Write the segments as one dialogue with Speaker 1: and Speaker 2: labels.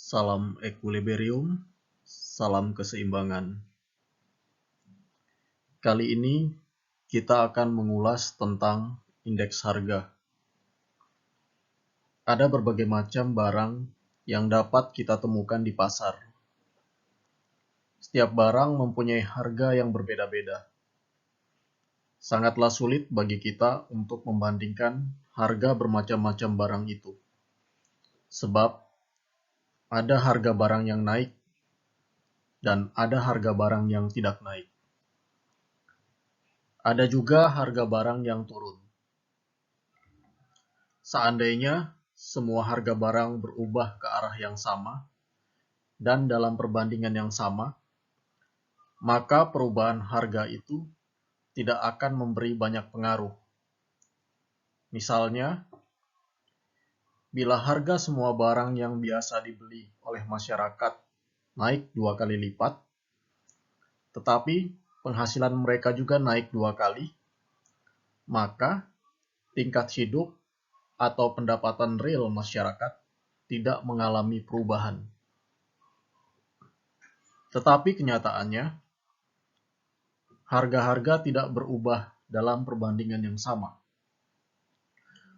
Speaker 1: Salam equilibrium, salam keseimbangan. Kali ini kita akan mengulas tentang indeks harga. Ada berbagai macam barang yang dapat kita temukan di pasar. Setiap barang mempunyai harga yang berbeda-beda. Sangatlah sulit bagi kita untuk membandingkan harga bermacam-macam barang itu. Sebab ada harga barang yang naik dan ada harga barang yang tidak naik. Ada juga harga barang yang turun. Seandainya semua harga barang berubah ke arah yang sama dan dalam perbandingan yang sama, maka perubahan harga itu tidak akan memberi banyak pengaruh. Misalnya, bila harga semua barang yang biasa dibeli oleh masyarakat naik 2 kali lipat, tetapi penghasilan mereka juga naik 2 kali, maka tingkat hidup atau pendapatan real masyarakat tidak mengalami perubahan. Tetapi kenyataannya, harga-harga tidak berubah dalam perbandingan yang sama.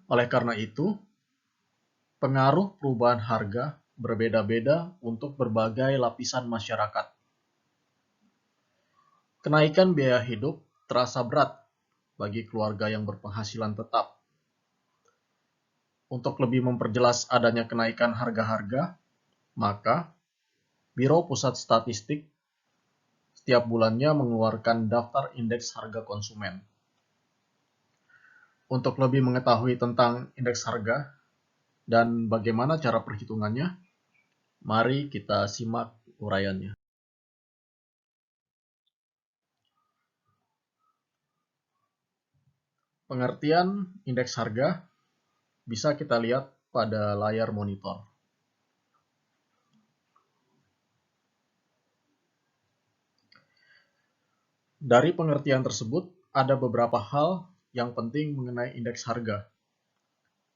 Speaker 1: Oleh karena itu, pengaruh perubahan harga berbeda-beda untuk berbagai lapisan masyarakat. Kenaikan biaya hidup terasa berat bagi keluarga yang berpenghasilan tetap. Untuk lebih memperjelas adanya kenaikan harga-harga, maka Biro Pusat Statistik setiap bulannya mengeluarkan daftar indeks harga konsumen. Untuk lebih mengetahui tentang indeks harga dan bagaimana cara perhitungannya, mari kita simak uraiannya. Pengertian indeks harga bisa kita lihat pada layar monitor. Dari pengertian tersebut, ada beberapa hal yang penting mengenai indeks harga.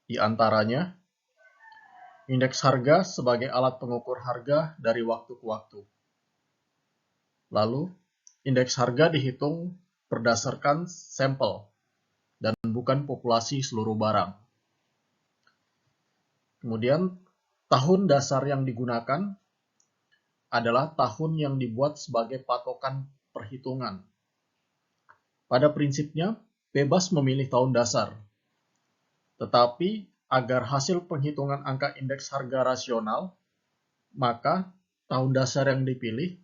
Speaker 1: Di antaranya, indeks harga sebagai alat pengukur harga dari waktu ke waktu. Lalu, indeks harga dihitung berdasarkan sampel dan bukan populasi seluruh barang. Kemudian, tahun dasar yang digunakan adalah tahun yang dibuat sebagai patokan perhitungan. Pada prinsipnya, bebas memilih tahun dasar. Tetapi, agar hasil penghitungan angka indeks harga rasional, maka tahun dasar yang dipilih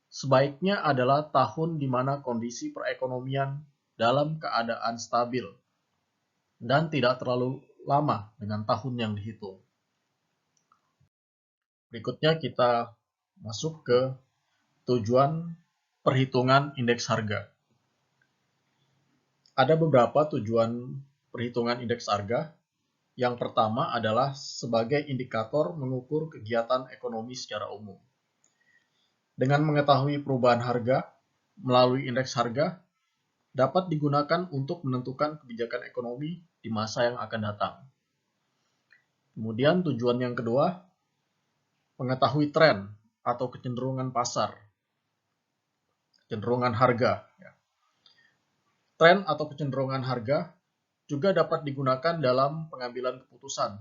Speaker 1: sebaiknya adalah tahun di mana kondisi perekonomian dalam keadaan stabil dan tidak terlalu lama dengan tahun yang dihitung. Berikutnya kita masuk ke tujuan perhitungan indeks harga. Ada beberapa tujuan perhitungan indeks harga. Yang pertama adalah sebagai indikator mengukur kegiatan ekonomi secara umum. Dengan mengetahui perubahan harga melalui indeks harga, dapat digunakan untuk menentukan kebijakan ekonomi di masa yang akan datang. Kemudian tujuan yang kedua, mengetahui tren atau kecenderungan pasar, kecenderungan harga. Tren atau kecenderungan harga juga dapat digunakan dalam pengambilan keputusan,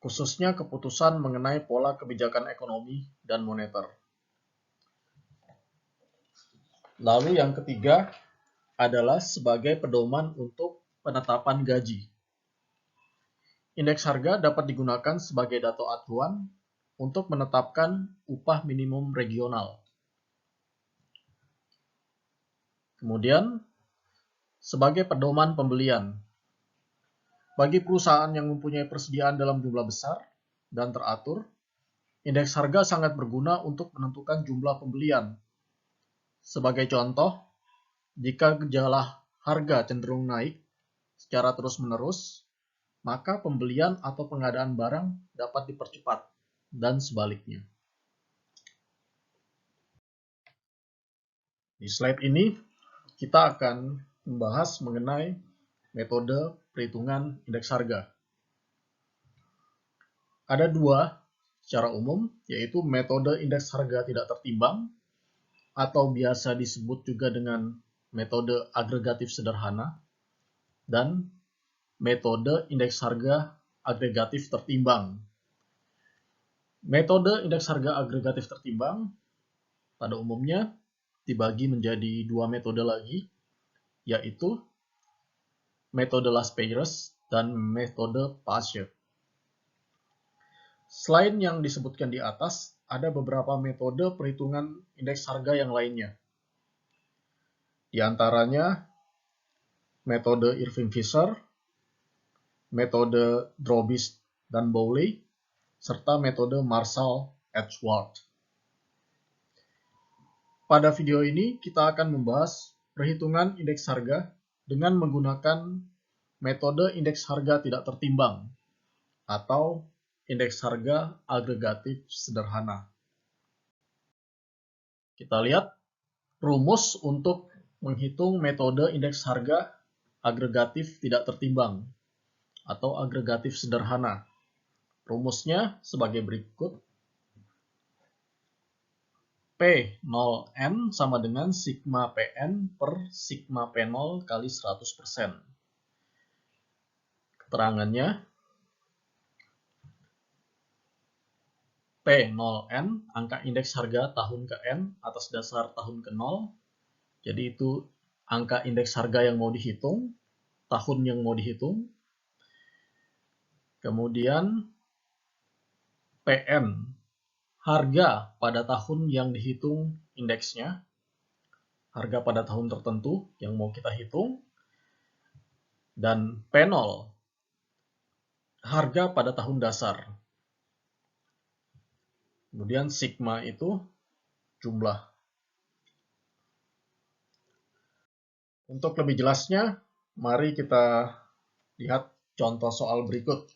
Speaker 1: khususnya keputusan mengenai pola kebijakan ekonomi dan moneter. Lalu yang ketiga adalah sebagai pedoman untuk penetapan gaji. Indeks harga dapat digunakan sebagai data acuan untuk menetapkan upah minimum regional. Kemudian, sebagai pedoman pembelian. Bagi perusahaan yang mempunyai persediaan dalam jumlah besar dan teratur, indeks harga sangat berguna untuk menentukan jumlah pembelian. Sebagai contoh, jika gejala harga cenderung naik secara terus-menerus, maka pembelian atau pengadaan barang dapat dipercepat, dan sebaliknya. Di slide ini, kita akan membahas mengenai metode perhitungan indeks harga. Ada dua secara umum, yaitu metode indeks harga tidak tertimbang, atau biasa disebut juga dengan metode agregatif sederhana, dan metode indeks harga agregatif tertimbang. Metode indeks harga agregatif tertimbang pada umumnya dibagi menjadi dua metode lagi, yaitu metode Laspeyres dan metode Paasche. Selain yang disebutkan di atas, ada beberapa metode perhitungan indeks harga yang lainnya. Di antaranya metode Irving-Fisher, metode Drobis dan Bowley, serta metode Marshall-Edgeworth. Pada video ini kita akan membahas perhitungan indeks harga dengan menggunakan metode indeks harga tidak tertimbang atau indeks harga agregatif sederhana. Kita lihat rumus untuk menghitung metode indeks harga agregatif tidak tertimbang atau agregatif sederhana. Rumusnya sebagai berikut. P0N sama dengan sigma PN per sigma P0 kali 100%. Keterangannya, P0N, angka indeks harga tahun ke N atas dasar tahun ke 0. Jadi itu angka indeks harga yang mau dihitung, tahun yang mau dihitung. Kemudian PN, harga pada tahun yang dihitung indeksnya, harga pada tahun tertentu yang mau kita hitung, dan P0, harga pada tahun dasar. Kemudian sigma itu jumlah. Untuk lebih jelasnya, mari kita lihat contoh soal berikut.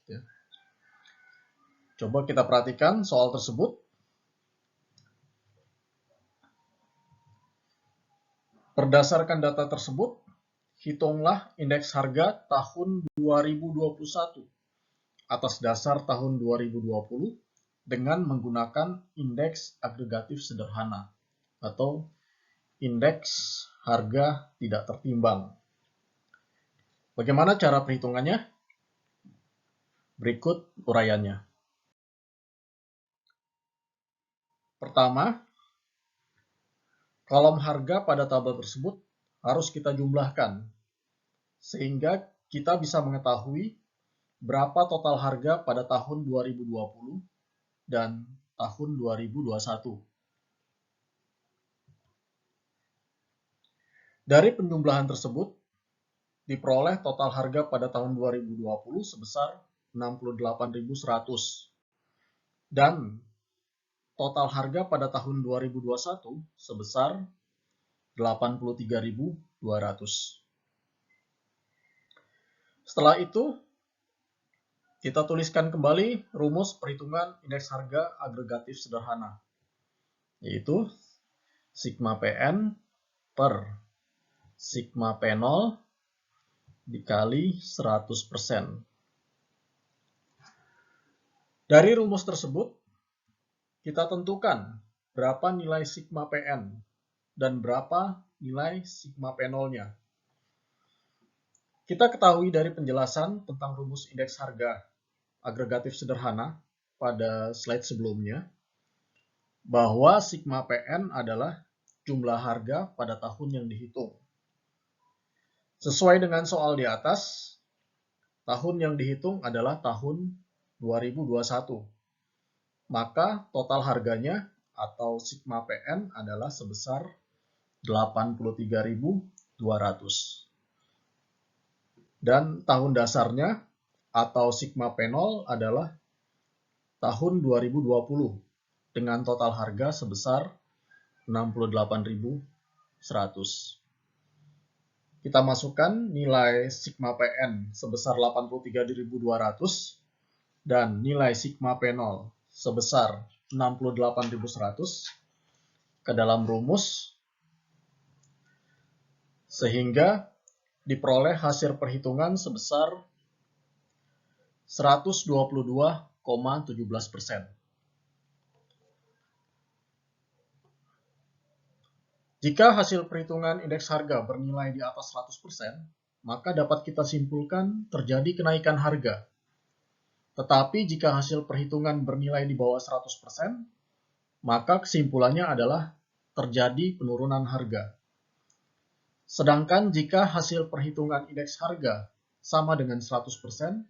Speaker 1: Coba kita perhatikan soal tersebut. Berdasarkan data tersebut, hitunglah indeks harga tahun 2021 atas dasar tahun 2020 dengan menggunakan indeks agregatif sederhana atau indeks harga tidak tertimbang. Bagaimana cara perhitungannya? Berikut uraiannya. Pertama, kolom harga pada tabel tersebut harus kita jumlahkan, sehingga kita bisa mengetahui berapa total harga pada tahun 2020 dan tahun 2021. Dari penjumlahan tersebut, diperoleh total harga pada tahun 2020 sebesar 68.100 dan total harga pada tahun 2021 sebesar 83.200. Setelah itu, kita tuliskan kembali rumus perhitungan indeks harga agregatif sederhana, yaitu sigma PN per sigma P0 dikali 100%. Dari rumus tersebut, kita tentukan berapa nilai sigma PN dan berapa nilai sigma P0-nya. Kita ketahui dari penjelasan tentang rumus indeks harga agregatif sederhana pada slide sebelumnya, bahwa sigma PN adalah jumlah harga pada tahun yang dihitung. Sesuai dengan soal di atas, tahun yang dihitung adalah tahun 2021. Maka total harganya atau sigma PN adalah sebesar 83.200. Dan tahun dasarnya atau sigma P0 adalah tahun 2020 dengan total harga sebesar 68.100. Kita masukkan nilai sigma PN sebesar 83.200 dan nilai sigma P0 sebesar 68.100 ke dalam rumus, sehingga diperoleh hasil perhitungan sebesar 122,17%. Jika hasil perhitungan indeks harga bernilai di atas 100%, maka dapat kita simpulkan terjadi kenaikan harga. Tetapi jika hasil perhitungan bernilai di bawah 100%, maka kesimpulannya adalah terjadi penurunan harga. Sedangkan jika hasil perhitungan indeks harga sama dengan 100%,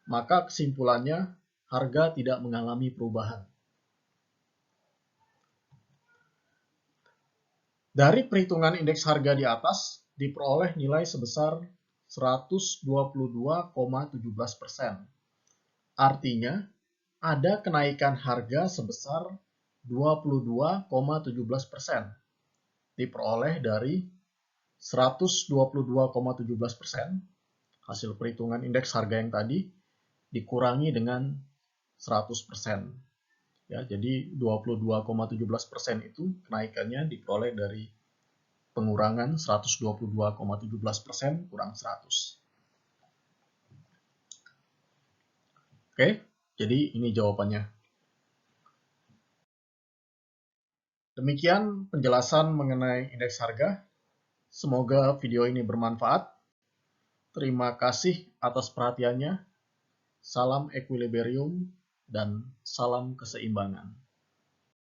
Speaker 1: maka kesimpulannya harga tidak mengalami perubahan. Dari perhitungan indeks harga di atas, diperoleh nilai sebesar 122,17%. Artinya, ada kenaikan harga sebesar 22,17%. Diperoleh dari 122,17% hasil perhitungan indeks harga yang tadi dikurangi dengan 100%. Ya, jadi 22,17% itu kenaikannya diperoleh dari pengurangan 122,17% kurang 100. Oke, jadi ini jawabannya. Demikian penjelasan mengenai indeks harga. Semoga video ini bermanfaat. Terima kasih atas perhatiannya. Salam equilibrium dan salam keseimbangan.